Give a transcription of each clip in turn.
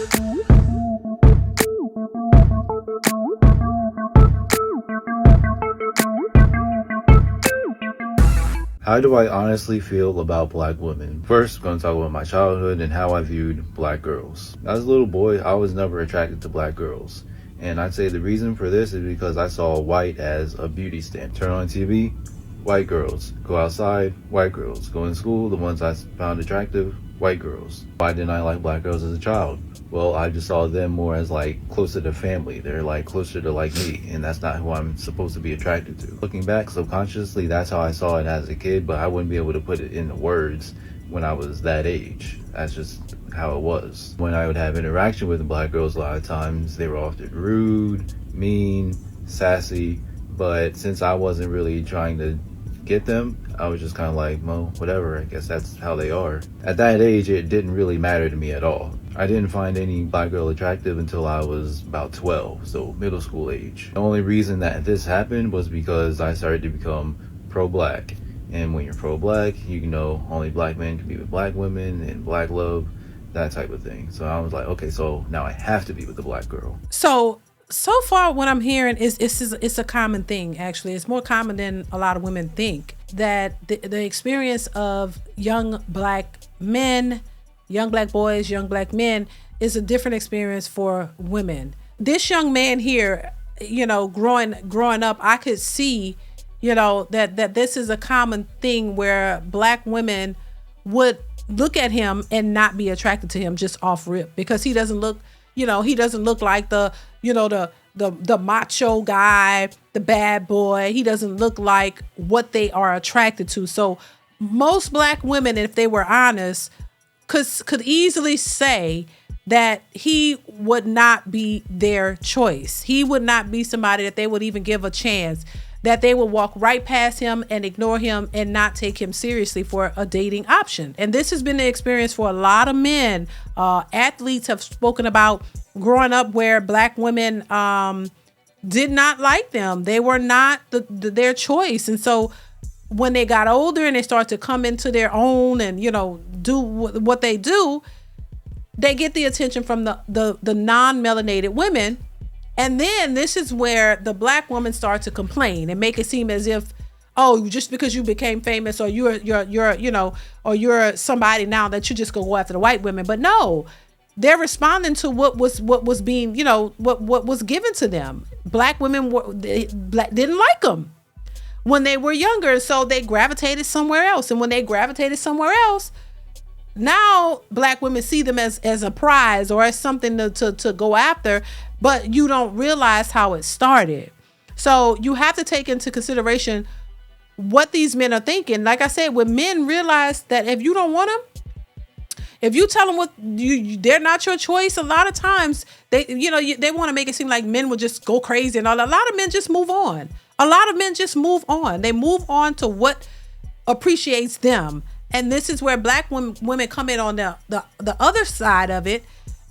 How do I honestly feel about black women? First, I'm going to talk about my childhood and how I viewed black girls. As a little boy, I was never attracted to black girls. And I'd say the reason for this is because I saw white as a beauty standard. Turn on TV, white girls. Go outside, white girls. Go in school, the ones I found attractive, white girls. Why didn't I like black girls as a child? Well, I just saw them more as like closer to family. They're like closer to like me, and that's not who I'm supposed to be attracted to. Looking back subconsciously, that's how I saw it as a kid, but I wouldn't be able to put it into words when I was that age. That's just how it was. When I would have interaction with the black girls, a lot of times they were often rude, mean, sassy, but since I wasn't really trying to get them, I was just kind of like, well, whatever, I guess that's how they are. At that age, it didn't really matter to me at all. I didn't find any black girl attractive until I was about 12, so middle school age. The only reason that this happened was because I started to become pro-black. And when you're pro-black, you know only black men can be with black women and black love, that type of thing. So I was like, okay, so now I have to be with a black girl. So far what I'm hearing is it's a common thing, actually. It's more common than a lot of women think, that the experience of young black men, young black boys, young black men is a different experience for women. This young man here, growing up, I could see, that this is a common thing where black women would look at him and not be attracted to him just off rip, because he doesn't look like the macho guy, the bad boy. He doesn't look like what they are attracted to. So most black women, if they were honest, could easily say that he would not be their choice. He would not be somebody that they would even give a chance, that they would walk right past him and ignore him and not take him seriously for a dating option. And this has been the experience for a lot of men. Athletes have spoken about growing up where black women did not like them. They were not their choice. And so when they got older and they start to come into their own and, do what they do, they get the attention from the non-melanated women. And then this is where the black woman starts to complain and make it seem as if, oh, just because you became famous or you're somebody now that you just go after the white women. But no, they're responding to what was being, what was given to them. Black women didn't like them when they were younger, so they gravitated somewhere else. And when they gravitated somewhere else, now black women see them as a prize or as something to go after, but you don't realize how it started. So you have to take into consideration what these men are thinking. Like I said, when men realize that if you don't want them, if you tell them they're not your choice, a lot of times they want to make it seem like men will just go crazy and all. A lot of men just move on. They move on to what appreciates them. And this is where black women come in on the other side of it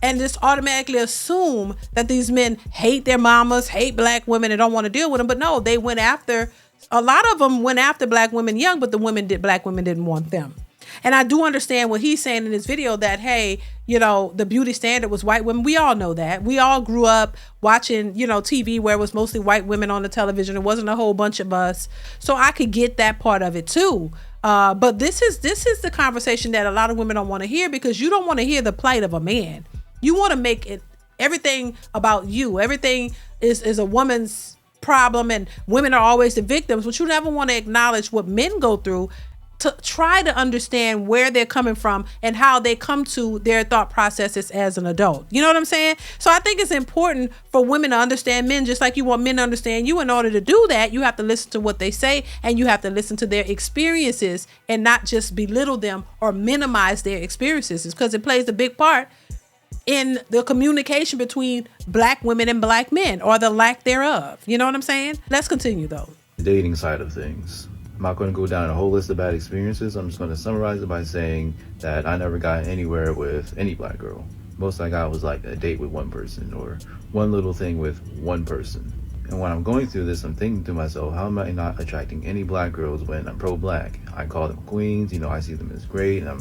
and just automatically assume that these men hate their mamas, hate black women, and don't want to deal with them. But no, a lot of them went after black women young, but black women didn't want them. And I do understand what he's saying in his video that, hey, the beauty standard was white women. We all know that. We all grew up watching, TV where it was mostly white women on the television. It wasn't a whole bunch of us. So I could get that part of it too. But this is the conversation that a lot of women don't want to hear, because you don't want to hear the plight of a man. You want to make it everything about you. Everything is a woman's problem, and women are always the victims, but you never want to acknowledge what men go through to try to understand where they're coming from and how they come to their thought processes as an adult. You know what I'm saying? So I think it's important for women to understand men just like you want men to understand you. In order to do that, you have to listen to what they say, and you have to listen to their experiences and not just belittle them or minimize their experiences, because it plays a big part in the communication between black women and black men, or the lack thereof. You know what I'm saying? Let's continue though. The dating side of things. I'm not going to go down a whole list of bad experiences. I'm just going to summarize it by saying that I never got anywhere with any black girl. Most I got was like a date with one person or one little thing with one person. And when I'm going through this, I'm thinking to myself, how am I not attracting any black girls when I'm pro-black? I call them queens, I see them as great, and I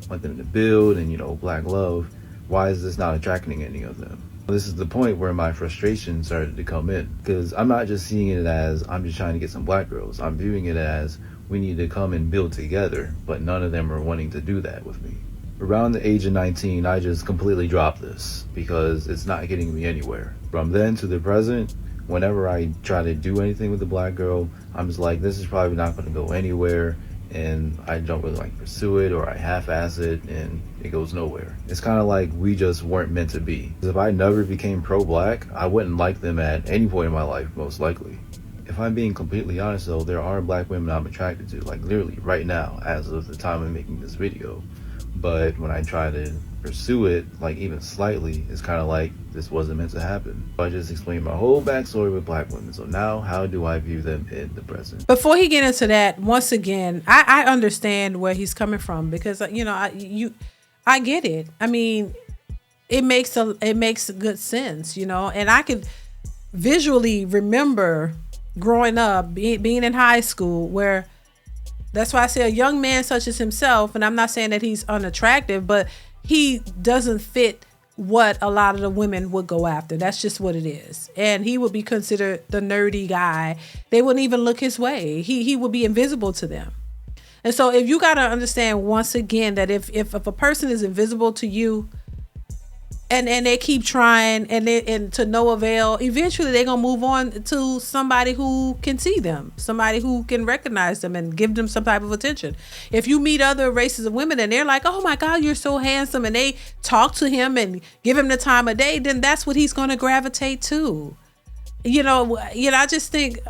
want them to build and, black love. Why is this not attracting any of them? This is the point where my frustration started to come in, because I'm not just seeing it as I'm just trying to get some black girls. I'm viewing it as we need to come and build together, but none of them are wanting to do that with me. Around the age of 19, I just completely dropped this because it's not getting me anywhere. From then to the present, whenever I try to do anything with a black girl, I'm just like, this is probably not going to go anywhere, and I don't really like pursue it, or I half-ass it and it goes nowhere. It's kind of like we just weren't meant to be. If I never became pro-black, I wouldn't like them at any point in my life, most likely. If I'm being completely honest though, there are black women I'm attracted to, like literally right now, as of the time of making this video. But when I try to pursue it, like even slightly, it's kind of like this wasn't meant to happen. I just explained my whole backstory with black women. So now, how do I view them in the present? Before he get into that, once again, I understand where he's coming from, because you know I get it. I mean, it makes good sense, you know, and I could visually remember growing up, being in high school, where that's why I say a young man such as himself, and I'm not saying that he's unattractive, but he doesn't fit what a lot of the women would go after. That's just what it is. And he would be considered the nerdy guy. They wouldn't even look his way. He would be invisible to them. And so if you got to understand once again that if a person is invisible to you, and they keep trying and to no avail, eventually they're gonna move on to somebody who can see them, somebody who can recognize them and give them some type of attention. If you meet other races of women and they're like, oh my God, you're so handsome, and they talk to him and give him the time of day, then that's what he's gonna gravitate to. You know, I just think,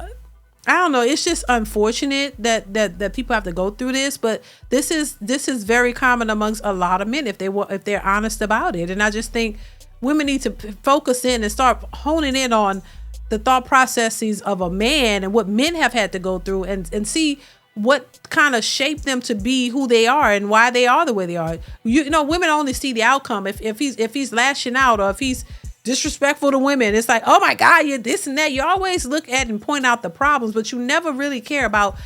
I don't know. It's just unfortunate that people have to go through this, but this is very common amongst a lot of men if they're honest about it. And I just think women need to focus in and start honing in on the thought processes of a man and what men have had to go through, and see what kind of shaped them to be who they are and why they are the way they are. You know, women only see the outcome. If he's lashing out, or if he's disrespectful to women, it's like, oh my God, you're this and that. You always look at and point out the problems, but you never really care about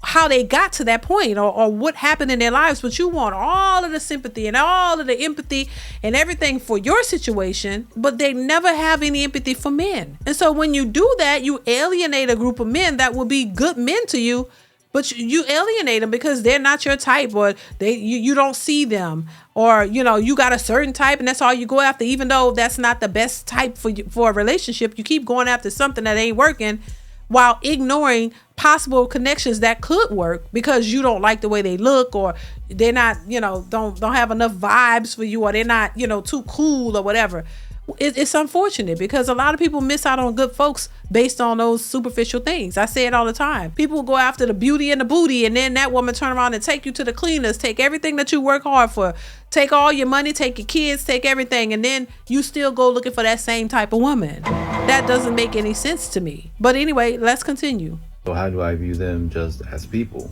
how they got to that point, or what happened in their lives. But you want all of the sympathy and all of the empathy and everything for your situation, but they never have any empathy for men. And so when you do that, you alienate a group of men that will be good men to you, but you alienate them because they're not your type, or you don't see them, or you know, you got a certain type and that's all you go after, even though that's not the best type for a relationship. You keep going after something that ain't working while ignoring possible connections that could work because you don't like the way they look, or they're not, you know, don't have enough vibes for you, or they're not, you know, too cool or whatever. It's unfortunate because a lot of people miss out on good folks based on those superficial things. I say it all the time. People will go after the beauty and the booty, and then that woman turn around and take you to the cleaners, take everything that you work hard for, take all your money, take your kids, take everything, and then you still go looking for that same type of woman. That doesn't make any sense to me. But anyway, let's continue. So how do I view them just as people?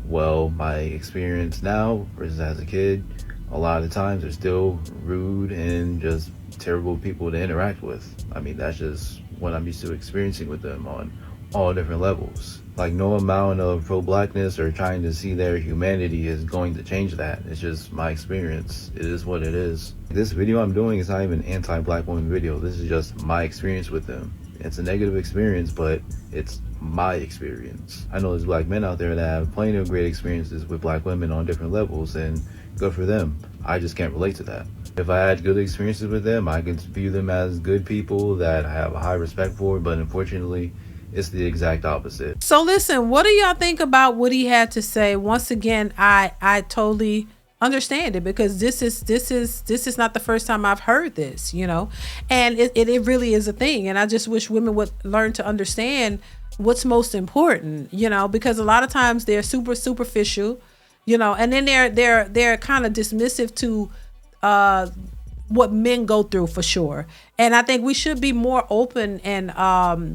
Well, my experience now versus as a kid, a lot of the times they're still rude and just terrible people to interact with. I mean, that's just what I'm used to experiencing with them on all different levels. Like, no amount of pro-blackness or trying to see their humanity is going to change that. It's just my experience. It is what it is. This video I'm doing is not even an anti-black woman video. This is just my experience with them. It's a negative experience, but it's my experience. I know there's black men out there that have plenty of great experiences with black women on different levels, and good for them. I just can't relate to that. If I had good experiences with them, I could view them as good people that I have a high respect for, but unfortunately, it's the exact opposite. So listen, what do y'all think about what he had to say? Once again, I totally understand it, because this is not the first time I've heard this, you know, and it really is a thing. And I just wish women would learn to understand what's most important, you know, because a lot of times they're super superficial, you know, and then they're kind of dismissive to what men go through, for sure. And I think we should be more open and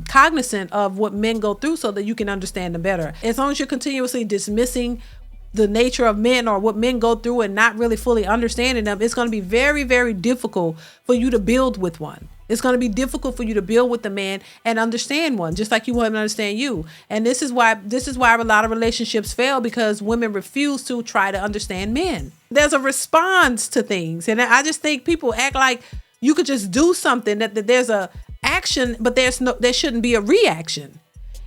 cognizant of what men go through so that you can understand them better. As long as you're continuously dismissing the nature of men or what men go through and not really fully understanding them, it's going to be very, very difficult for you to build with one. It's going to be difficult for you to build with the man and understand one, just like you want him to understand you. And this is why a lot of relationships fail, because women refuse to try to understand men. There's a response to things. And I just think people act like you could just do something, that there's a action, but there shouldn't be a reaction.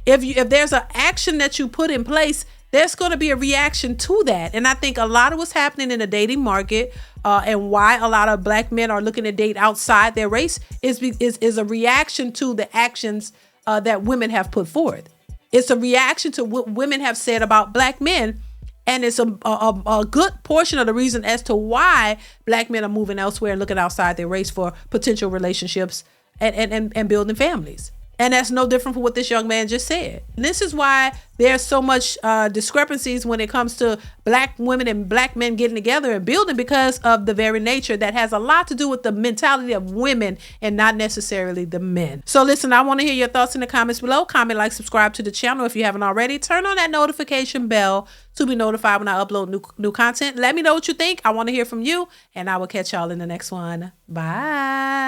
If there's an action that you put in place, there's going to be a reaction to that. And I think a lot of what's happening in the dating market, and why a lot of black men are looking to date outside their race is a reaction to the actions that women have put forth. It's a reaction to what women have said about black men. And it's a good portion of the reason as to why black men are moving elsewhere and looking outside their race for potential relationships and building families. And that's no different from what this young man just said. And this is why there's so much discrepancies when it comes to black women and black men getting together and building, because of the very nature that has a lot to do with the mentality of women and not necessarily the men. So listen, I want to hear your thoughts in the comments below. Comment, like, subscribe to the channel if you haven't already. Turn on that notification bell to be notified when I upload new content. Let me know what you think. I want to hear from you, and I will catch y'all in the next one. Bye.